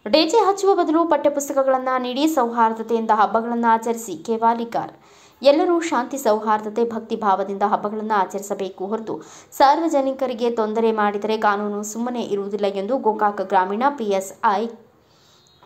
DJ ಹಚ್ಚುವ ಬದಲು ಪಠ್ಯಪುಸ್ತಕಗಳನ್ನು ನೀಡಿ ಸೌಹಾರ್ದತೆಯಿಂದ ಹಬ್ಬಗಳನ್ನು ಆಚರಿಸಿ. ಕೇವಾಲಿಕಾರ್ ಎಲ್ಲರೂ ಶಾಂತಿ, ಸೌಹಾರ್ದತೆ, ಭಕ್ತಿ ಭಾವದಿಂದ ಹಬ್ಬಗಳನ್ನು ಆಚರಿಸಬೇಕು ಹೊರತು ಸಾರ್ವಜನಿಕರಿಗೆ ತೊಂದರೆ ಮಾಡಿದರೆ ಕಾನೂನು ಸುಮ್ಮನೆ ಇರುವುದಿಲ್ಲ ಎಂದು ಗೋಕಾಕ್ ಗ್ರಾಮೀಣ PSI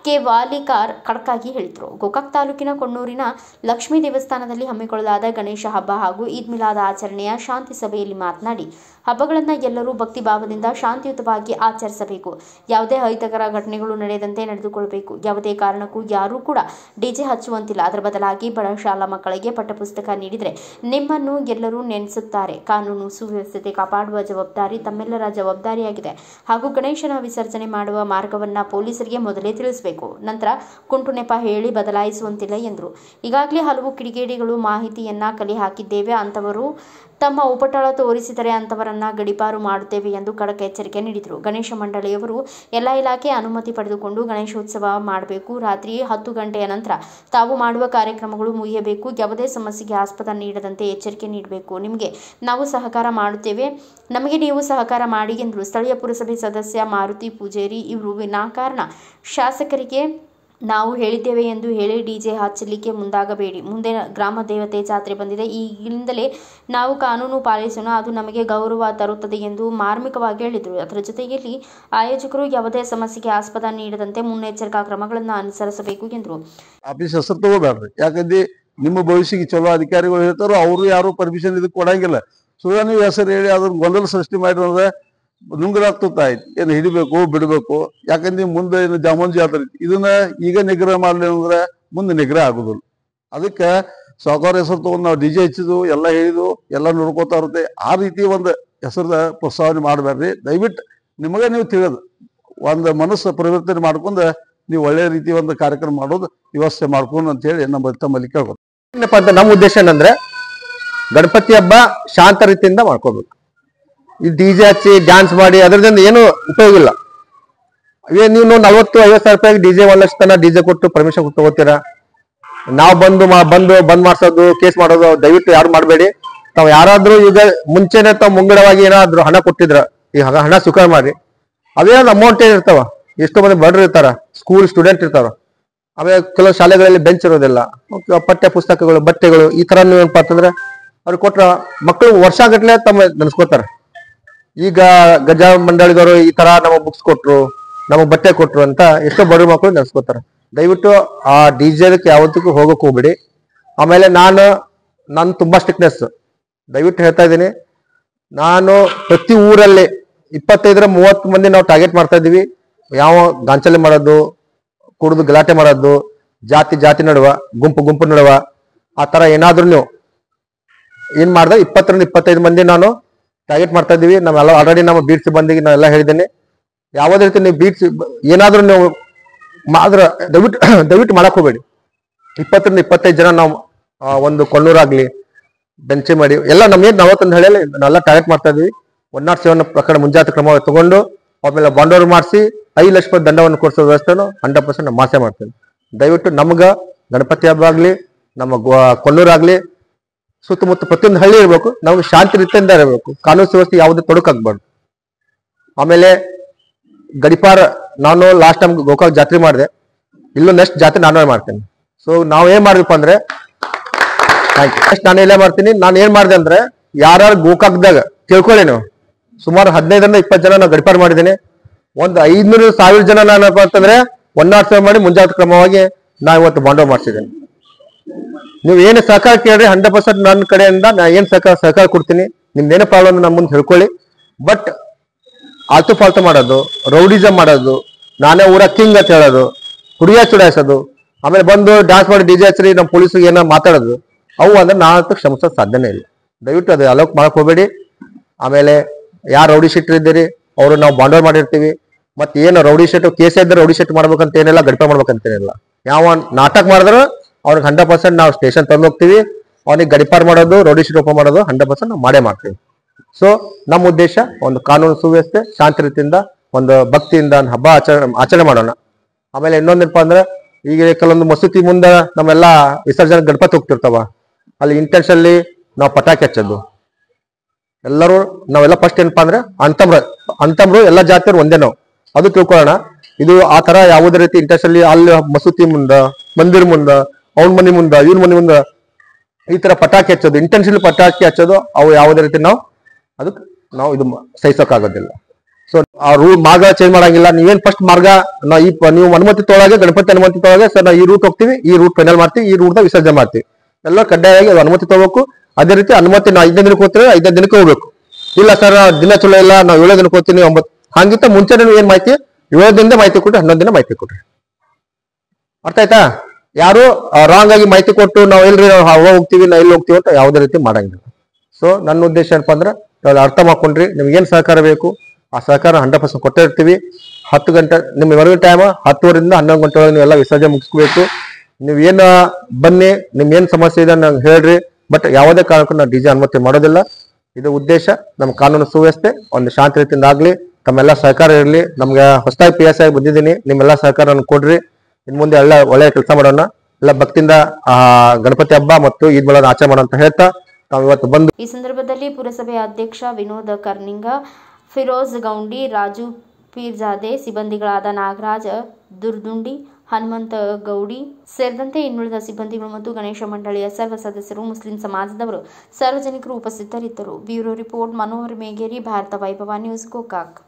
ಕೇವಾಲಿಕಾರ್ ಖಡಕ್ಕಾಗಿ ಹೇಳಿದರು. ಗೋಕಾಕ್ ತಾಲೂಕಿನ ಕೊಣ್ಣೂರಿನ ಲಕ್ಷ್ಮೀ ದೇವಸ್ಥಾನದಲ್ಲಿ ಹಮ್ಮಿಕೊಳ್ಳಲಾದ ಗಣೇಶ ಹಬ್ಬ ಹಾಗೂ ಈದ್ ಮಿಲಾದ್ ಆಚರಣೆಯ ಶಾಂತಿ ಸಭೆಯಲ್ಲಿ ಮಾತನಾಡಿ, ಹಬ್ಬಗಳನ್ನು ಎಲ್ಲರೂ ಭಕ್ತಿ ಭಾವದಿಂದ ಶಾಂತಿಯುತವಾಗಿ ಆಚರಿಸಬೇಕು. ಯಾವುದೇ ಅಹಿತಕರ ಘಟನೆಗಳು ನಡೆಯದಂತೆ ನಡೆದುಕೊಳ್ಳಬೇಕು. ಯಾವುದೇ ಕಾರಣಕ್ಕೂ ಯಾರೂ ಕೂಡ ಡಿಜೆ ಹಚ್ಚುವಂತಿಲ್ಲ. ಅದರ ಬದಲಾಗಿ ಬಡ ಶಾಲಾ ಮಕ್ಕಳಿಗೆ ಪಠ್ಯಪುಸ್ತಕ ನೀಡಿದರೆ ನಿಮ್ಮನ್ನು ಎಲ್ಲರೂ ನೆನೆಸುತ್ತಾರೆ. ಕಾನೂನು ಸುವ್ಯವಸ್ಥೆ ಕಾಪಾಡುವ ಜವಾಬ್ದಾರಿ ತಮ್ಮೆಲ್ಲರ ಜವಾಬ್ದಾರಿಯಾಗಿದೆ ಹಾಗೂ ಗಣೇಶನ ವಿಸರ್ಜನೆ ಮಾಡುವ ಮಾರ್ಗವನ್ನು ಪೊಲೀಸರಿಗೆ ಮೊದಲೇ ತಿಳಿಸಬೇಕು. ನಂತರ ಕುಂಟು ನೆಪ ಹೇಳಿ ಬದಲಾಯಿಸುವಂತಿಲ್ಲ ಎಂದರು. ಈಗಾಗಲೇ ಹಲವು ಕಿಡಿಗೇಡಿಗಳು ಮಾಹಿತಿಯನ್ನ ಕಲೆ ಹಾಕಿದ್ದೇವೆ. ಅಂತವರು ತಮ್ಮ ಉಪಟಳ ತೋರಿಸಿದರೆ ಅಂತವರನ್ನ ಗಡಿಪಾರು ಮಾಡುತ್ತೇವೆ ಎಂದು ಖಡಕ್ ಎಚ್ಚರಿಕೆ ನೀಡಿದರು. ಗಣೇಶ ಮಂಡಳಿಯವರು ಎಲ್ಲ ಇಲಾಖೆ ಅನುಮತಿ ಪಡೆದುಕೊಂಡು ಗಣೇಶೋತ್ಸವ ಮಾಡಬೇಕು. ರಾತ್ರಿ 10 ಗಂಟೆಯ ನಂತರ ತಾವು ಮಾಡುವ ಕಾರ್ಯಕ್ರಮಗಳು ಮುಗಿಯಬೇಕು. ಯಾವುದೇ ಸಮಸ್ಯೆಗೆ ಆಸ್ಪದ ನೀಡದಂತೆ ಎಚ್ಚರಿಕೆ ನೀಡಬೇಕು. ನಿಮಗೆ ನಾವು ಸಹಕಾರ ಮಾಡುತ್ತೇವೆ, ನಮಗೆ ನೀವು ಸಹಕಾರ ಮಾಡಿ ಎಂದರು. ಸ್ಥಳೀಯ ಪುರಸಭೆ ಸದಸ್ಯ ಮಾರುತಿ ಪೂಜೇರಿ ಇವರು ವಿನಾಕಾರಣ ಶಾಸಕರಿಗೆ ನಾವು ಹೇಳಿದ್ದೇವೆ ಎಂದು ಹೇಳಿ ಡಿಜೆ ಹಚ್ಚಲಿಕ್ಕೆ ಮುಂದಾಗಬೇಡಿ. ಮುಂದೆ ಗ್ರಾಮ ದೇವತೆ ಜಾತ್ರೆ ಬಂದಿದೆ. ಈಗಿನಿಂದಲೇ ನಾವು ಕಾನೂನು ಪಾಲಿಸೋಣ, ಅದು ನಮಗೆ ಗೌರವ ತರುತ್ತದೆ ಎಂದು ಮಾರ್ಮಿಕವಾಗಿ ಹೇಳಿದರು. ಅದರ ಜೊತೆಯಲ್ಲಿ ಆಯೋಜಕರು ಯಾವುದೇ ಸಮಸ್ಯೆಗೆ ಆಸ್ಪದ ನೀಡದಂತೆ ಮುನ್ನೆಚ್ಚರಿಕಾ ಕ್ರಮಗಳನ್ನು ಅನುಸರಿಸಬೇಕು ಎಂದರು. ಆಫೀಸ್ ಹೆಸರು ತಗೋಬೇಡ್ರಿ, ಯಾಕಂದ್ರೆ ನಿಮ್ಮ ಭವಿಷ್ಯಕ್ಕೆ ಚಲೋ ಅಧಿಕಾರಿಗಳು ಹೇಳ್ತಾರೋ ಅವರು ಯಾರು ಪರ್ಮಿಷನ್ ಇದಕ್ಕೆ ಕೊಡಂಗಿಲ್ಲ. ಸುಳ್ಳ ನೀವು ಹೆಸರು ಹೇಳಿ ಅದನ್ನ ಗೊಂದಲ ಸೃಷ್ಟಿ ಮಾಡಿದ್ರೆ ನುಂಗರಾಗ್ತಾಯ್ತು. ಏನು ಹಿಡಿಬೇಕು ಬಿಡಬೇಕು, ಯಾಕಂದ್ರೆ ಮುಂದೆ ಏನು ಜಾಮೂನ್ ಜಾತ್ರೆ ಇದನ್ನ ಈಗ ನಿಗ್ರಹ ಮಾಡ್ಲಿ ಅಂದ್ರೆ ಮುಂದೆ ನಿಗ್ರಹ ಆಗುದಿಲ್ಲ. ಅದಕ್ಕೆ ಸಾವುಕಾರ ಹೆಸರು ತಗೊಂಡು ನಾವು ಡಿಜೆ ಹಚ್ಚಿದ್ವು ಎಲ್ಲ ಹೇಳಿದ್ವು ಎಲ್ಲ ನೋಡ್ಕೋತಾ ಇರುತ್ತೆ. ಆ ರೀತಿ ಒಂದು ಹೆಸರದ ಪ್ರಸ್ತಾವನೆ ಮಾಡಬೇಡ್ರಿ. ದಯವಿಟ್ಟು ನಿಮಗೆ ನೀವು ತಿಳಿದು ಒಂದು ಮನಸ್ಸು ಪರಿವರ್ತನೆ ಮಾಡ್ಕೊಂಡು ನೀವು ಒಳ್ಳೆ ರೀತಿ ಒಂದು ಕಾರ್ಯಕ್ರಮ ಮಾಡೋದು ವ್ಯವಸ್ಥೆ ಮಾಡ್ಕೊಂಡು ಅಂತ ಹೇಳಿ ತಮ್ಮಲ್ಲಿ ಕೇಳ್ಬೋದು. ಏನಪ್ಪಾ ಅಂತ ನಮ್ಮ ಉದ್ದೇಶ ಏನಂದ್ರೆ ಗಣಪತಿ ಹಬ್ಬ ಶಾಂತ ರೀತಿಯಿಂದ ಮಾಡ್ಕೋಬೇಕು. ಈ ಡಿಜೆ ಹಚ್ಚಿ ಡ್ಯಾನ್ಸ್ ಮಾಡಿ ಅದರಿಂದ ಏನು ಉಪಯೋಗ ಇಲ್ಲ. ನೀವು 40-50 ಸಾವಿರ ರೂಪಾಯಿ ಡಿಜೆ 1 ಲಕ್ಷ ತನ ಡಿಜೆ ಕೊಟ್ಟು ಪರ್ಮಿಷನ್ ಕೊಟ್ಟು ತಗೋತೀರಾ. ನಾವು ಬಂದ್ ಮಾಡ್ಸೋದು ಕೇಸ್ ಮಾಡೋದು ದಯವಿಟ್ಟು ಯಾರು ಮಾಡಬೇಡಿ. ತಾವು ಯಾರಾದ್ರೂ ಈಗ ಮುಂಚೆನೆ ತಾವು ಮುಂಗಡವಾಗಿ ಏನಾದ್ರು ಹಣ ಕೊಟ್ಟಿದ್ರ ಈ ಹಣ ಸ್ವೀಕಾರ ಮಾಡಿ. ಅವೇನು ಅಮೌಂಟ್ ಏನಿರ್ತಾವ, ಎಷ್ಟೋ ಮಂದಿ ಬಡ್ರು ಇರ್ತಾರ, ಸ್ಕೂಲ್ ಸ್ಟೂಡೆಂಟ್ ಇರ್ತಾರ. ಆಮೇಲೆ ಕೆಲವು ಶಾಲೆಗಳಲ್ಲಿ ಬೆಂಚ್ ಇರೋದಿಲ್ಲ, ಪಠ್ಯ ಪುಸ್ತಕಗಳು, ಬಟ್ಟೆಗಳು ಈ ತರ ಏನಪ್ಪಾ ಅಂತಂದ್ರೆ ಅವ್ರಿಗೆ ಕೊಟ್ರ ಮಕ್ಕಳು ವರ್ಷಗಟ್ಲೆ ತಮ್ಮ ನೆನ್ಸ್ಕೋತಾರ. ಈಗ ಗಜ ಮಂಡಳಿದವರು ಈ ತರ ನಮಗ್ ಬುಕ್ಸ್ ಕೊಟ್ರು, ನಮಗ್ ಬಟ್ಟೆ ಕೊಟ್ರು ಅಂತ ಎಷ್ಟೋ ಬಡ ಮಕ್ಕಳು ನೆನ್ಸ್ಕೋತಾರ. ದಯವಿಟ್ಟು ಆ ಡಿಜೆದಕ್ಕೆ ಯಾವತ್ತಿಗೂ ಹೋಗಕ್ ಹೋಗ್ಬಿಡಿ. ಆಮೇಲೆ ನಾನು ತುಂಬಾ ಸ್ಟ್ರಿಕ್ನೆಸ್ ದಯವಿಟ್ಟು ಹೇಳ್ತಾ ಇದ್ದೀನಿ. ನಾನು ಪ್ರತಿ ಊರಲ್ಲಿ 25-30 ಮಂದಿ ನಾವು ಟಾರ್ಗೆಟ್ ಮಾಡ್ತಾ ಇದೀವಿ. ಯಾವ ಗಾಂಚಲಿ ಮಾಡೋದು, ಕುಡಿದು ಗಲಾಟೆ ಮಾಡೋದು, ಜಾತಿ ನಡುವ, ಗುಂಪು ನಡುವ ಆ ತರ ಏನಾದ್ರು ನೀವು ಏನ್ ಮಾಡಿದ್ರೆ 20-25 ಮಂದಿ ನಾನು ಟಾರ್ಗೆಟ್ ಮಾಡ್ತಾ ಇದೀವಿ. ನಾವೆಲ್ಲ ಆಲ್ರೆಡಿ ನಮ್ಮ ಬೀಟ್ ಸಿಬ್ಬಂದಿಗೆ ನಾವೆಲ್ಲ ಹೇಳಿದ್ದೇನೆ. ಯಾವುದೇ ರೀತಿ ನೀವು ಬೀಟ್ ಏನಾದ್ರೂ ನೀವು ಮಾಡಿದ್ರೆ ದಯವಿಟ್ಟು ಮಾಡಕ್ ಹೋಗ್ಬೇಡಿ. 20-25 ಜನ ನಾವು ಒಂದು ಕೊಣ್ಣೂರಾಗ್ಲಿ ಬೆಂಚಿ ಮಾಡಿ ಎಲ್ಲ ನಮ್ಗೆ 41 ಹಳ್ಳಿಯಲ್ಲಿ ನಾವೆಲ್ಲ ಟಾರ್ಗೆಟ್ ಮಾಡ್ತಾ ಇದೀವಿ. 107 ಪ್ರಕರಣ ಮುಂಜಾಗ್ರತಾ ಕ್ರಮ ತಗೊಂಡು ಆಮೇಲೆ ಬಾಂಡೋರ್ ಮಾಡಿಸಿ 5 ಲಕ್ಷ ರೂಪಾಯಿ ದಂಡವನ್ನು ಕೊಡಿಸೋ ವ್ಯವಸ್ಥೆನು 100% ನಾವು ಮಾಸೆ ಮಾಡ್ತೇವೆ. ದಯವಿಟ್ಟು ನಮ್ಗ ಗಣಪತಿ ಹಬ್ಬ ಆಗ್ಲಿ, ನಮ್ಮ ಕೊಣ್ಣೂರಾಗ್ಲಿ, ಸುತ್ತಮುತ್ತ ಪ್ರತಿಯೊಂದು ಹಳ್ಳಿ ಇರಬೇಕು, ನಮ್ಗೆ ಶಾಂತಿ ರೀತಿಯಿಂದ ಇರಬೇಕು. ಕಾನೂನು ಸುವ್ಯವಸ್ಥೆ ಯಾವುದೇ ತೊಡಕಾಗ್ಬಾರ್ದು. ಆಮೇಲೆ ಗಡಿಪಾರ ನಾನು ಲಾಸ್ಟ್ ಟೈಮ್ ಗೋಕಾಕ್ ಜಾತ್ರೆ ಮಾಡಿದೆ, ಇಲ್ಲೂ ನೆಕ್ಸ್ಟ್ ಜಾತ್ರೆ ನಾನೇ ಮಾಡ್ತೇನೆ. ಸೊ ನಾವ್ ಏನ್ ಮಾಡ್ಬೇಕಪ್ಪ ಅಂದ್ರೆ ನೆಕ್ಸ್ಟ್ ನಾನು ಇಲ್ಲೇ ಮಾಡ್ತೀನಿ. ನಾನು ಏನ್ ಮಾಡಿದೆ ಅಂದ್ರೆ ಯಾರು ಗೋಕಾಕ್ದಾಗ ತಿಳ್ಕೊಳ್ಳಿ ನೀವು, ಸುಮಾರು 15-20 ಜನ ನಾವು ಗಡಿಪಾರ ಮಾಡಿದ್ದೇನೆ. ಒಂದು 500-1000 ಜನ ನಾನಪ್ಪ ಅಂತಂದ್ರೆ 107 ಮಾಡಿ ಮುಂಜಾಗ್ರತಾ ಕ್ರಮವಾಗಿ ನಾ ಇವತ್ತು ಬಾಂಡೋ ಮಾಡಿಸಿದ್ದೇನೆ. ನೀವು ಏನು ಸಹಕಾರ ಕೇಳ್ರಿ, 100% ನನ್ನ ಕಡೆಯಿಂದ ನಾ ಏನ್ ಸಹಕಾರ ಕೊಡ್ತೀನಿ. ನಿಮ್ದೇನೇ ಪ್ರಾಬ್ಲಮ್ ನಮ್ಮ ಮುಂದೆ ಹೇಳ್ಕೊಳ್ಳಿ. ಬಟ್ ಆಲ್ತು ಫಾಲ್ತು ಮಾಡೋದು, ರೌಡಿಸಮ್ ಮಾಡೋದು, ನಾನೇ ಊರ ಕಿಂಗ್ ಅಂತ ಹೇಳೋದು, ಹುಡುಗ ಚುಡಾಯಿಸೋದು, ಆಮೇಲೆ ಬಂದು ಡ್ಯಾನ್ಸ್ ಮಾಡಿ ಡಿಜೆ ಹಚ್ಚಿ ನಮ್ಮ ಪೊಲೀಸ್ಗೆ ಏನೋ ಮಾತಾಡೋದು, ಅವು ಅಂದ್ರೆ ನಾನಂತೂ ಕ್ಷಮಿಸೋದು ಸಾಧ್ಯನೇ ಇಲ್ಲ. ದಯವಿಟ್ಟು ಅದು ಅಲೋಕ್ ಮಾಡಕ್ ಹೋಗ್ಬೇಡಿ. ಆಮೇಲೆ ಯಾರು ರೌಡಿ ಶೀಟರ್ ಇದ್ದೀರಿ ಅವರು ನಾವು ಬಾಂಡೋರ್ ಮಾಡಿರ್ತೀವಿ. ಮತ್ತೆ ಏನು ರೌಡಿ ಶೀಟ್ ಕೇಸ್ ಇದ್ರೆ ರೌಡಿ ಶೀಟ್ ಮಾಡ್ಬೇಕಂತ ಏನಿಲ್ಲ, ಗಡಿಪಾರ ಮಾಡ್ಬೇಕಂತೇನಿಲ್ಲ. ಯಾವ ನಾಟಕ ಮಾಡಿದ್ರು ಅವ್ರಿಗೆ 100% ನಾವು ಸ್ಟೇಷನ್ ತಂದು ಹೋಗ್ತೀವಿ. ಅವನಿಗೆ ಗಡಿಪಾರ ಮಾಡೋದು, ರೌಡಿ ಶೀಟ್ ಓಪನ್ ಮಾಡೋದು 100% ನಾವು ಮಾಡೇ ಮಾಡ್ತೀವಿ. ಸೊ ನಮ್ಮ ಉದ್ದೇಶ ಒಂದು ಕಾನೂನು ಸುವ್ಯವಸ್ಥೆ, ಶಾಂತಿ ರೀತಿಯಿಂದ ಒಂದು ಭಕ್ತಿಯಿಂದ ಹಬ್ಬ ಆಚರಣೆ ಮಾಡೋಣ. ಆಮೇಲೆ ಇನ್ನೊಂದೇನಪ್ಪ ಅಂದ್ರೆ ಈಗ ಕೆಲವೊಂದು ಮಸೂತಿ ಮುಂದೆ ನಮ್ಮೆಲ್ಲ ವಿಸರ್ಜನೆ ಗಣಪತಿ ಹೋಗ್ತಿರ್ತಾವ, ಅಲ್ಲಿ ಇಂಟೆನ್ಷನ್ಲಿ ನಾವು ಪಟಾಕಿ ಹಚ್ಚೋದು. ನಾವೆಲ್ಲ ಫಸ್ಟ್ ಏನಪ್ಪಾ ಅಂದ್ರೆ ಅಂತಮ್ರು ಎಲ್ಲ ಜಾತಿಯವ್ರು ಒಂದೇ ನಾವು ಅದು ತಿಳ್ಕೊಳ್ಳೋಣ. ಇದು ಆ ತರ ಯಾವುದೇ ರೀತಿ ಇಂಟೆನ್ಷನ್ಲಿ ಅಲ್ಲಿ ಮಸೂತಿ ಮುಂದ, ಮಂದಿರ ಮುಂದ, ಅವ್ನ ಮನೆ ಮುಂದ, ಇವ್ನ ಮನೆ ಮುಂದ ಈ ತರ ಪಟಾಕಿ ಹಚ್ಚೋದು, ಇಂಟೆನ್ಷನ್ಲಿ ಪಟಾಕಿ ಹಚ್ಚೋದು, ಅವು ಯಾವುದೇ ರೀತಿ ಅದಕ್ಕೆ ನಾವು ಇದು ಸಹಿಸೋಕ್ಕಾಗೋದಿಲ್ಲ. ಸೊ ಆ ರೂಲ್ ಮಾರ್ಗ ಚೇಂಜ್ ಮಾಡಂಗಿಲ್ಲ. ನೀವೇನ್ ಫಸ್ಟ್ ಮಾರ್ಗ ನೀವು ಅನುಮತಿ ತೊಳಗೆ, ಗಣಪತಿ ಅನುಮತಿ ತೊಳಗೆ ಸರ್ ನಾವು ಈ ರೂಟ್ ಹೋಗ್ತೀವಿ, ಈ ರೂಟ್ ಫೈನಲ್ ಮಾಡ್ತೀವಿ, ಈ ರೂಟ್ ವಿಸರ್ಜನೆ ಮಾಡ್ತೀವಿ, ಎಲ್ಲ ಕಡ್ಡಾಯವಾಗಿ ಅದು ಅನುಮತಿ ತಗೋಬೇಕು. ಅದೇ ರೀತಿ ಅನುಮತಿ ನಾವು 5ನೇ ದಿನಕ್ಕೆ ಹೋಗ್ತೀವಿ, 5ನೇ ದಿನಕ್ಕೆ ಹೋಗ್ಬೇಕು. ಇಲ್ಲ ಸರ್ ದಿನ ಚಲೋ ಇಲ್ಲ, ನಾವು 7ನೇ ದಿನಕ್ಕೆ ಹೋಗ್ತೀನಿ, 9 ಹಂಗಿಂತ ಮುಂಚೆ ಏನ್ ಮಾಹಿತಿ 7 ದಿನದ ಮಾಹಿತಿ ಕೊಟ್ರಿ, 11 ದಿನ ಮಾಹಿತಿ ಕೊಟ್ರಿ. ಅರ್ಥ ಆಯ್ತಾ? ಯಾರು ರಾಂಗ್ ಆಗಿ ಮಾಹಿತಿ ಕೊಟ್ಟು ನಾವು ಎಲ್ರಿ ನಾವು ಹೋಗ್ತೀವಿ, ನಾವು ಎಲ್ಲಿ ಹೋಗ್ತೀವಿ ಅಂತ ಯಾವುದೇ ರೀತಿ ಮಾಡಂಗಿಲ್ಲ. ಸೊ ನನ್ನ ಉದ್ದೇಶ ಏನಪ್ಪಾ ಅಂದ್ರೆ ಅರ್ಥ ಮಾಡ್ಕೊಂಡ್ರಿ, ನಿಮ್ಗೆ ಏನ್ ಸಹಕಾರ ಬೇಕು ಆ ಸಹಕಾರ 100% ಕೊಟ್ಟೇ ಇರ್ತೀವಿ. 10 ಗಂಟೆ ನಿಮ್ಮ ಹೊರಗಿನ ಟೈಮ್ 10 ರಿಂದ 11 ಗಂಟೆ ಒಳಗೆ ನೀವೆಲ್ಲ ವಿಸರ್ಜನೆ ಮುಗಿಸ್ಕೋಬೇಕು. ನೀವೇನ ಬನ್ನಿ, ನಿಮ್ಗೇನ್ ಸಮಸ್ಯೆ ಇದೆ ನಂಗೆ ಹೇಳ್ರಿ, ಬಟ್ ಯಾವುದೇ ಕಾರಣಕ್ಕೂ ನಾವು ಡಿಜೆ ಅನುಮತಿ ಮಾಡೋದಿಲ್ಲ. ಇದು ಉದ್ದೇಶ. ನಮ್ಮ ಕಾನೂನು ಸುವ್ಯವಸ್ಥೆ ಒಂದು ಶಾಂತಿ ರೀತಿಯಿಂದ ಆಗ್ಲಿ, ತಮ್ಮೆಲ್ಲ ಸಹಕಾರ ಇರಲಿ. ನಮ್ಗೆ ಹೊಸದಾಗಿ PSI ಆಗಿ ಬಂದಿದ್ದೀನಿ, ನಿಮ್ಮೆಲ್ಲ ಸಹಕಾರ ಕೊಡ್ರಿ. ಇನ್ ಮುಂದೆ ಎಲ್ಲ ಒಳ್ಳೆಯ ಕೆಲಸ ಮಾಡೋಣ. ಎಲ್ಲ ಭಕ್ತಿಯಿಂದ ಗಣಪತಿ ಹಬ್ಬ ಮತ್ತು ಈದ್ ಮಿಲಾದ್ ಆಚರಣೆ ಮಾಡೋಣ ಅಂತ ಹೇಳ್ತಾ ನಾವು ಇವತ್ತು ಬಂದು ಈ ಸಂದರ್ಭದಲ್ಲಿ ಪುರಸಭೆ ಅಧ್ಯಕ್ಷ ವಿನೋದ್ ಕರ್ನಿಂಗ, ಫಿರೋಜ್ ಗೌಂಡಿ, ರಾಜು ಪೀರ್ಜಾದೆ, ಸಿಬ್ಬಂದಿಗಳಾದ ನಾಗರಾಜ್ ದುರ್ದುಂಡಿ, ಹನುಮಂತ ಗೌಡಿ ಸೇರಿದಂತೆ ಇನ್ನುಳಿದ ಸಿಬ್ಬಂದಿಗಳು ಮತ್ತು ಗಣೇಶ ಮಂಡಳಿಯ ಸರ್ವ ಸದಸ್ಯರು, ಮುಸ್ಲಿಂ ಸಮಾಜದವರು, ಸಾರ್ವಜನಿಕರು ಉಪಸ್ಥಿತರಿದ್ದರು. ಬ್ಯೂರೋ ರಿಪೋರ್ಟ್ ಮನೋಹರ್ ಮೇಗೇರಿ, ಭಾರತ ವೈಭವ news, Gokak.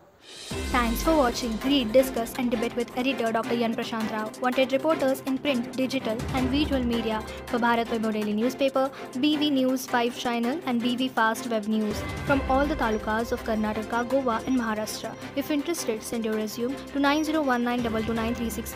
Thanks for watching. Read, discuss and debate with editor Dr. Yan Prashant Rao. Wanted reporters in print, digital and visual media for Bharat Vaibhav Daily Newspaper, BV News 5 Channel and BV Fast Web News from all the talukas of Karnataka, Goa and Maharashtra. If interested, send your resume to 9019229369.